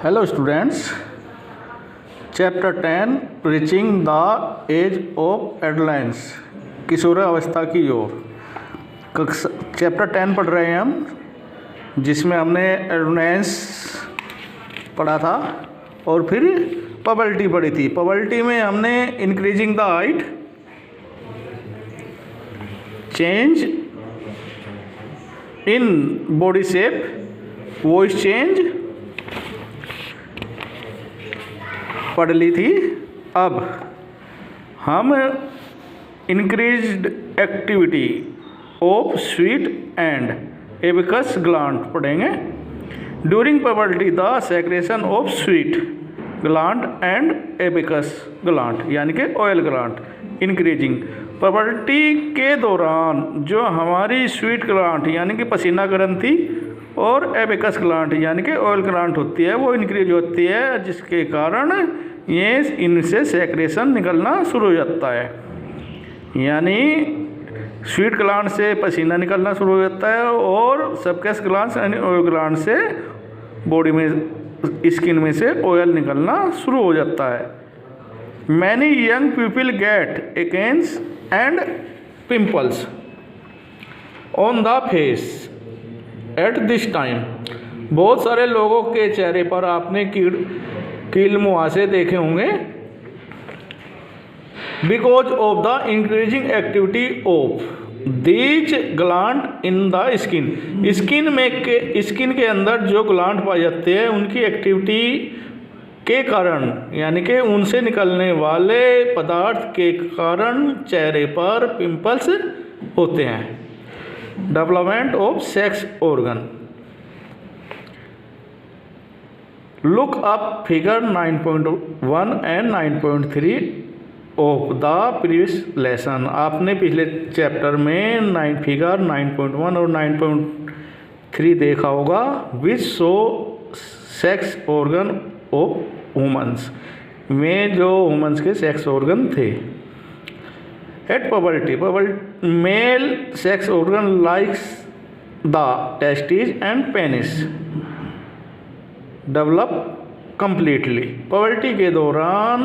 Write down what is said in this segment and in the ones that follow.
Hello students, chapter 10 reaching the age of adolescence, किशोरावस्था की ओर। Chapter 10 पढ़ रहे हैं हम, जिसमें हमने एडोलेंस पढ़ा था और फिर पबर्टी पढ़ी थी। पबर्टी में हमने increasing the height, change in body shape, voice change पढ़ ली थी। अब हम increased activity of sweat and एबिकस ग्लैंड पढ़ेंगे। During puberty the secretion of sweat gland and एबिकस ग्लैंड यानी कि ऑयल ग्लैंड इंक्रीजिंग। पबर्टी के दौरान जो हमारी स्वीट ग्लैंड यानी कि पसीना ग्रंथि और एबिकस ग्लैंड यानी कि ऑयल ग्लैंड होती है, वो इंक्रीज होती है, जिसके कारण ये इनसे सेक्रेशन निकलना शुरू हो जाता है। यानी स्वीट ग्लैंड से पसीना निकलना शुरू हो जाता है और सबकस ग्लैंड यानी ऑयल ग्लैंड से बॉडी में, स्किन में से ऑयल निकलना शुरू हो जाता है। Many young people get एक्नेस and pimples on the face at this time. बहुत सारे लोगों के चेहरे पर आपने कील मुहासे देखे होंगे, because of the increasing activity of these gland in the skin. Skin के अंदर जो ग्लैंड पाए जाते हैं, उनकी एक्टिविटी के कारण यानी कि उनसे निकलने वाले पदार्थ के कारण चेहरे पर पिंपल्स होते हैं। Development of sex organ. Look up figure 9.1 and 9.3 of the previous lesson. आपने पिछले चैप्टर में फिगर 9.1 और 9.3 देखा होगा, which show sex organ of womens, में जो वुमेन्स के सेक्स ऑर्गन थे। At puberty male sex organ likes the testis and penis develop completely. Puberty के दौरान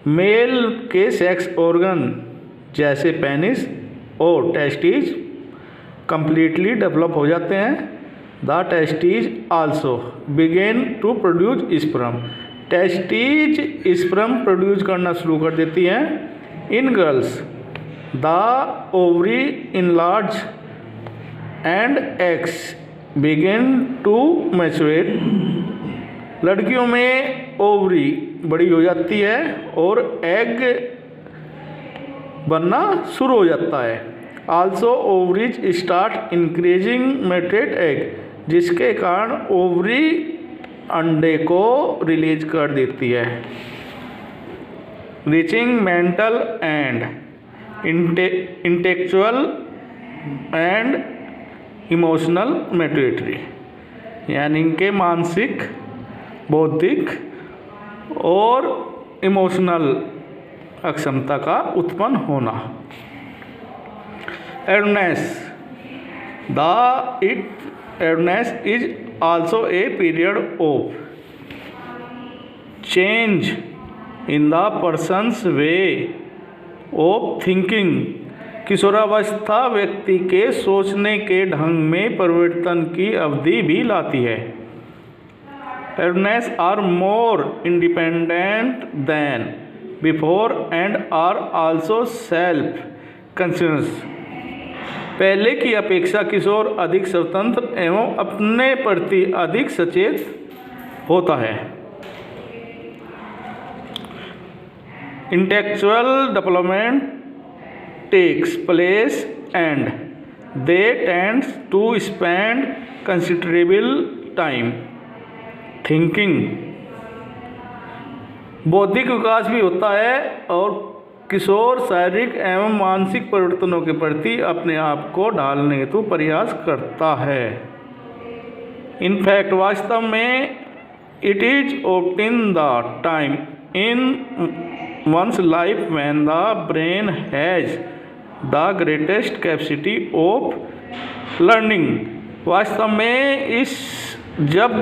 मेल के सेक्स ऑर्गन जैसे पेनिस और टेस्टिस कंप्लीटली डेवलप हो जाते हैं। The testis also begin to produce sperm. Testis sperm produce करना शुरू कर देती हैं। In girls the ovary enlarge and eggs begin to मैच्योरेट। लड़कियों में ओवरी बड़ी हो जाती है और एग बनना शुरू हो जाता है। Also ovaries start increasing maturate egg, जिसके कारण ओवरी अंडे को रिलीज कर देती है। Reaching mental and intellectual and emotional maturity, यानी कि मानसिक, बौद्धिक और इमोशनल अक्षमता का उत्पन्न होना। Adolescence adolescence is also a period of change in the persons way of thinking. किशोरावस्था व्यक्ति के सोचने के ढंग में परिवर्तन की अवधि भी लाती है। Adolescents are more independent than before and are also self conscious. पहले की अपेक्षा किशोर अधिक स्वतंत्र एवं अपने प्रति अधिक सचेत होता है। Intellectual development takes place and they tends to spend considerable time thinking. बौद्धिक विकास भी होता है और किशोर शारीरिक एवं मानसिक परिवर्तनों के प्रति अपने आप को ढालने हेतु प्रयास करता है। इनफैक्ट वास्तव में it is obtain the time in one's life when the brain has the greatest capacity of learning। वास्तव में जब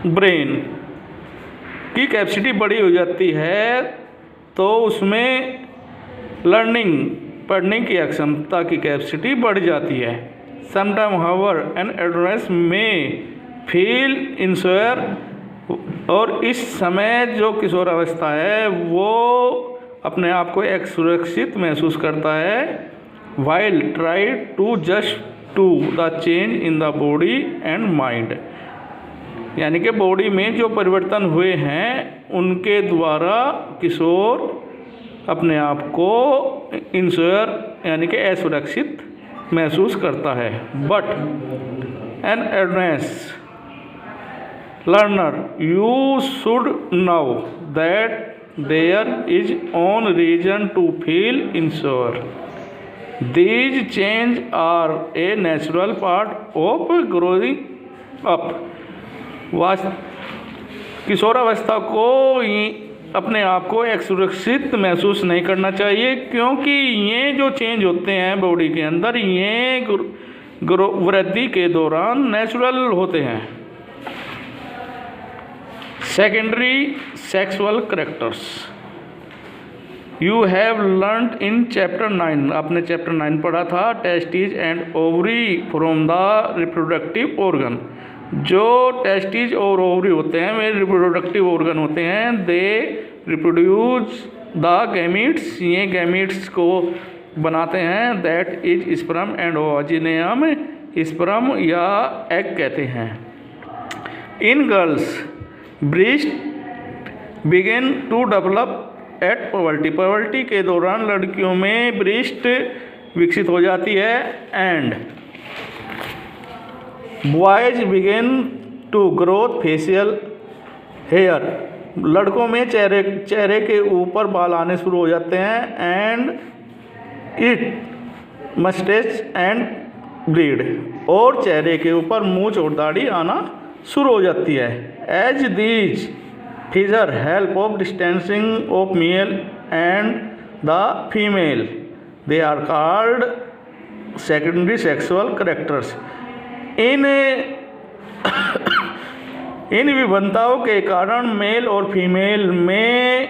ब्रेन की कैपेसिटी बड़ी हो जाती है तो उसमें लर्निंग पढ़ने की अक्षमता की कैपेसिटी बढ़ जाती है। समटाइम हाउएवर एन एडोलेसेंट में फील इंश्योर, और इस समय जो किशोरावस्था है वो अपने आप को एक सुरक्षित महसूस करता है। While try to just to the change in the body and mind, यानी कि बॉडी में जो परिवर्तन हुए हैं उनके द्वारा किशोर अपने आप को इंश्योर यानी कि असुरक्षित महसूस करता है। But an adolescent learner, you should know that there is own reason to feel insecure. These changes are a natural part of growing up. किशोरावस्था को अपने आप को एक सुरक्षित महसूस नहीं करना चाहिए, क्योंकि ये जो चेंज होते हैं बॉडी के अंदर ये वृद्धि के दौरान नेचुरल होते हैं। Secondary sexual characters you have learn in chapter 9, आपने चैप्टर 9 पढ़ा था। Testis and ovary from the reproductive organ, जो टेस्टिस और ओवरी होते हैं वे रिप्रोडक्टिव ऑर्गन होते हैं। दे रिप्रोड्यूस द गैमीट्स, ये गैमीट्स को बनाते हैं। दैट इज स्पर्म एंड ओवा, जिन्हें हम स्पर्म या एग कहते हैं। In girls breast begin to develop at puberty, puberty के दौरान लड़कियों में ब्रेस्ट विकसित हो जाती है। And boys begin to growth facial hair, लड़कों में चेहरे के ऊपर बाल आने शुरू हो जाते हैं। एंड इट मस्टेच एंड ब्रीड, और चेहरे के ऊपर मूंछ और दाढ़ी आना शुरू हो जाती है। As these feature help of distancing of male and the female, they are called secondary sexual characters. इन विभिन्नताओं के कारण मेल और फीमेल में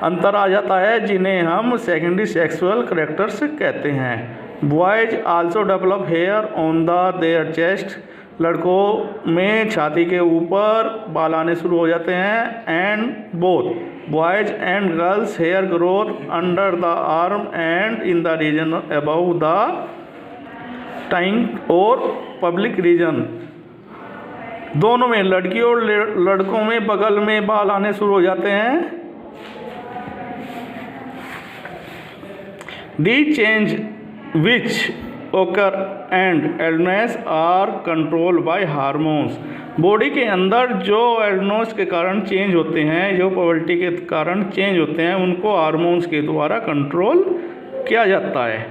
अंतर आ जाता है, जिन्हें हम सेकेंडरी सेक्सुअल करेक्टर्स कहते हैं। Boys also develop hair on the their chest, लड़कों में छाती के ऊपर बाल आने शुरू हो जाते हैं। And both boys and girls hair growth under the arm and in the region above the टाइंग और पब्लिक रीजन, दोनों में लड़की और लड़कों में बगल में बाल आने शुरू हो जाते हैं। दी change which occur and adolescence are control by hormones, body के अंदर जो एडोलेसेंस के कारण चेंज होते हैं, जो पवर्टी के कारण चेंज होते हैं, उनको हार्मोन्स के द्वारा कंट्रोल किया जाता है।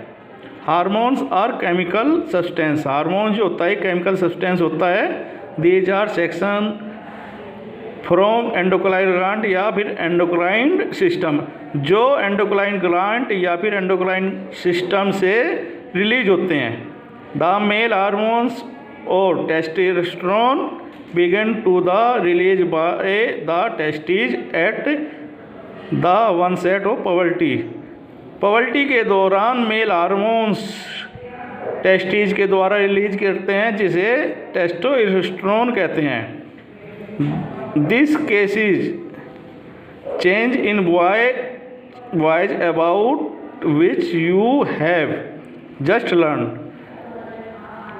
Hormones are chemical substance, hormone जो होता है केमिकल सब्सटेंस होता है। These are section from endocrine gland या फिर एंडोक्राइन सिस्टम, जो एंडोक्राइन ग्लैंड या फिर एंडोक्राइन सिस्टम से रिलीज होते हैं। द मेल हार्मोन्स और testosterone begin to the release by the testis at the onset of puberty, puberty के दौरान मेल हार्मोन्स टेस्टिस के द्वारा रिलीज करते हैं, जिसे टेस्टोस्टेरोन कहते हैं। This cases change in boys about which you have just learn.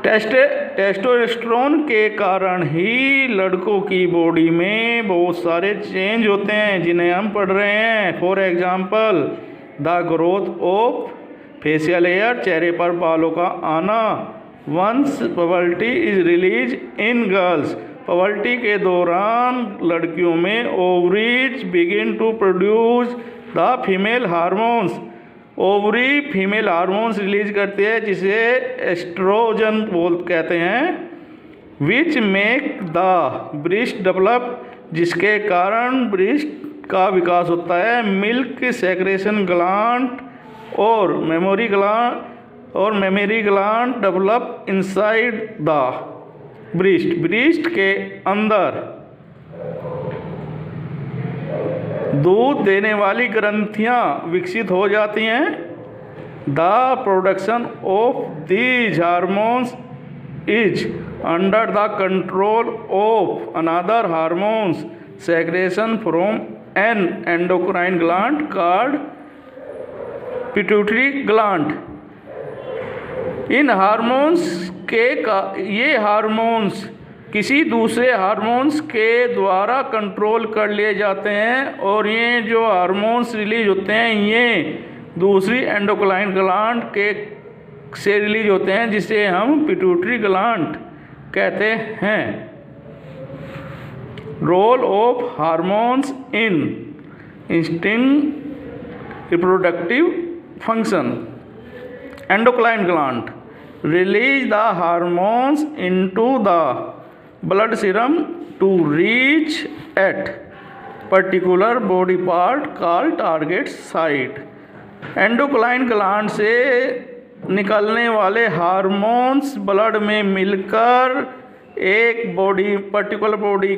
Testosterone के कारण ही लड़कों की बॉडी में बहुत सारे चेंज होते हैं, जिन्हें हम पढ़ रहे हैं। For example the growth of facial hair, चेहरे पर बालों का आना। Once puberty is release in girls, puberty के दौरान लड़कियों में ovaries begin to produce the female hormones, ovary female hormones release करती है, जिसे एस्ट्रोजन कहते हैं। Which make the breast develop, जिसके कारण ब्रेस्ट का विकास होता है। मिल्क सेक्रेशन ग्लैंड और mammary gland develop inside the breast, breast के अंदर दूध देने वाली ग्रंथियां विकसित हो जाती हैं। The production of these hormones is under the control of another hormones secretion from N endocrine gland called pituitary gland. In hormones ये हार्मोन्स किसी दूसरे हार्मोन्स के द्वारा कंट्रोल कर लिए जाते हैं और ये जो हार्मोन्स रिलीज होते हैं ये दूसरी एंडोक्राइन ग्लैंड के से रिलीज होते हैं, जिसे हम पिट्यूटरी ग्लैंड कहते हैं। Role of hormones in instinct reproductive function. Endocrine gland release the hormones into the blood serum to reach at particular body part called target site। Endocrine gland से निकलने वाले हार्मोन्स ब्लड में मिलकर एक particular body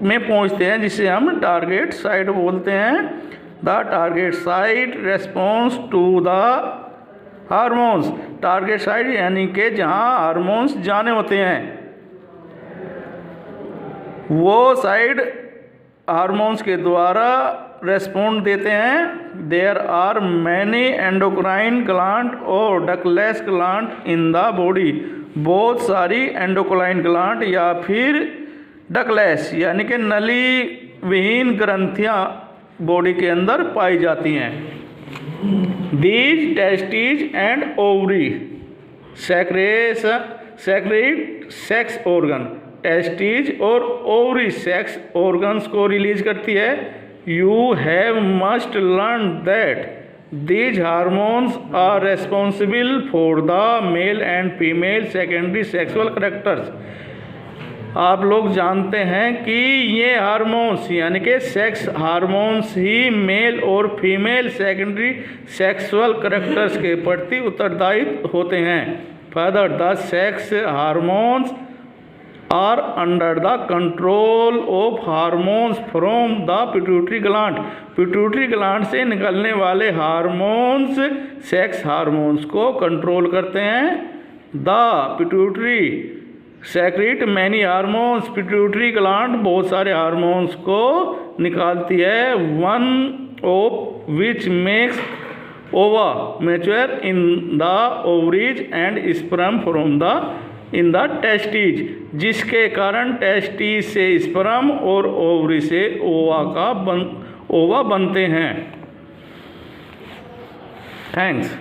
में पहुंचते हैं, जिसे हम टारगेट साइट बोलते हैं। The target site response to the hormones. Target site यानी कि जहां हार्मोन्स जाने होते हैं, वो साइड हार्मोन्स के द्वारा रेस्पॉन्ड देते हैं। There are many endocrine gland और ductless gland in the body. बहुत सारी एंडोक्राइन ग्लैंड या फिर डक्टलेस यानी कि नली विहीन ग्रंथियां बॉडी के अंदर पाई जाती हैं। These testes and ovary secrete sex organ। Testis और ओवरी सेक्स ऑर्गन्स को रिलीज करती है। You have must learn that these hormones are responsible for the male and female secondary sexual characters। आप लोग जानते हैं कि ये हार्मोन्स यानी कि सेक्स हार्मोन्स ही मेल और फीमेल सेकेंडरी सेक्सुअल करैक्टर्स के प्रति उत्तरदायी होते हैं। Further the sex hormones are under the control of hormones from the pituitary gland. Pituitary gland से निकलने वाले हार्मोन्स सेक्स हार्मोन्स को कंट्रोल करते हैं। The pituitary secrete many hormones. Pituitary gland बहुत सारे हार्मोन्स को निकालती है। One of which makes ova mature in the ovaries and sperm from the in the testes, जिसके कारण टेस्टिस से स्पर्म और ओवरी से ओवा बनते हैं। थैंक्स।